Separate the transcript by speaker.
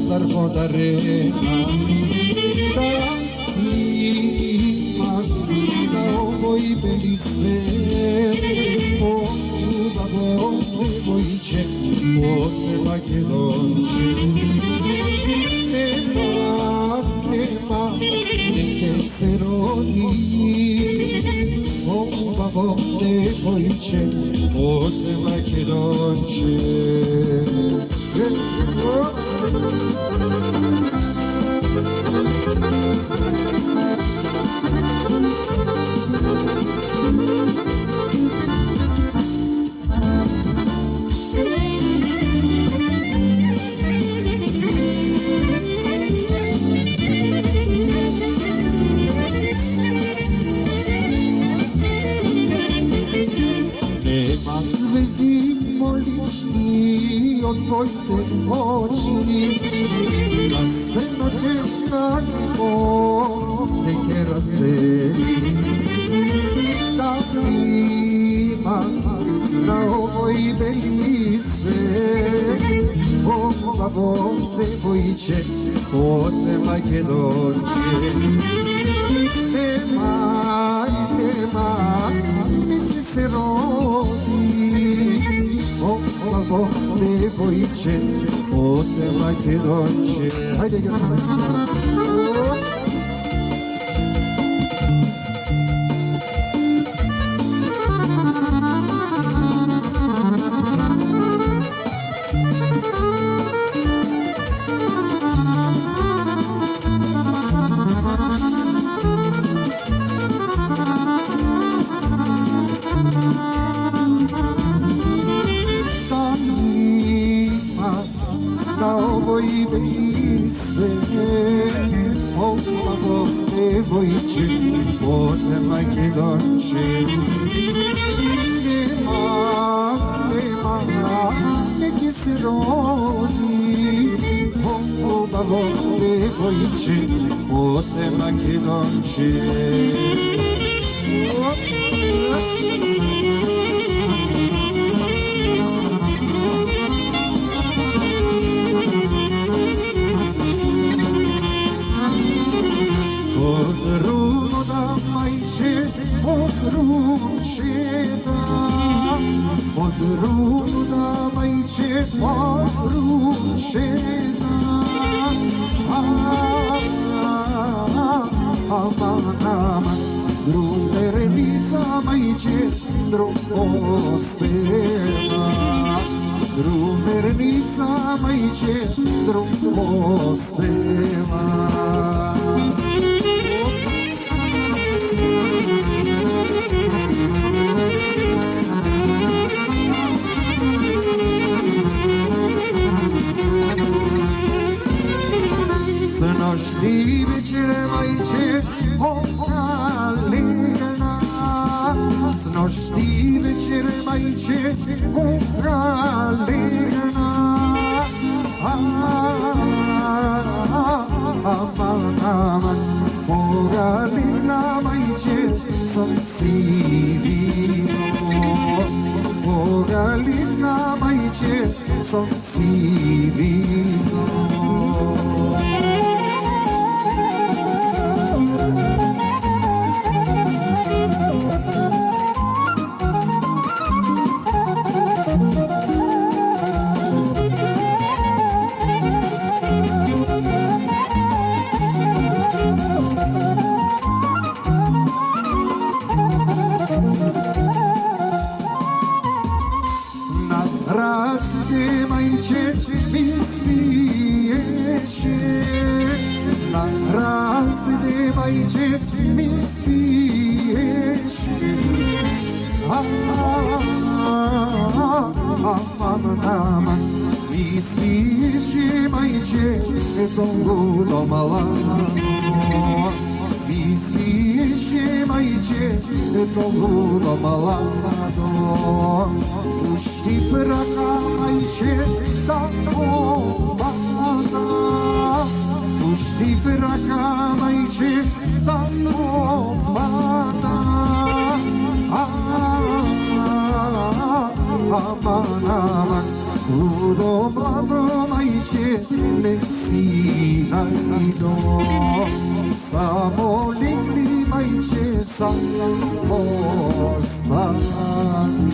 Speaker 1: dar podarena da ima da ovoj beli sve da devojče od Makedonče nema neke se rodi babo devojče od Makedonče. Nema zvezdi molični od tvojte oči, da se noćeš na nebo neke razdeli. Da ima na ovoj beli svet, babo devojče od Makedonče. Nema niti se rodi babo devojče od Makedonče. Hajde na ovoj beli svet, babo devojče od Makedonče. Nema neke se rodi babo devojče od Makedonče. Od ruda majče, od ručeta, od ruda majče, od ručeta. Aman, drumernica majče, drugostela. Drumernica majče, drugostela. Snošti večere majče Ogalina, snošti večere majče Ogalina. Aman, Ogalina majče sam si vino, Ogalina majče sam si vino. Razde majče mi smijeće, na razde majče mi smijeće. Aman, mi smijeće majče do malano. Mi smijeće majče do malano. Pušti fraka majče da novana, pušti fraka majče da novana. Aman, ludo mlado majče, ne sina ni dom. Samo nikli majče, samo ostani.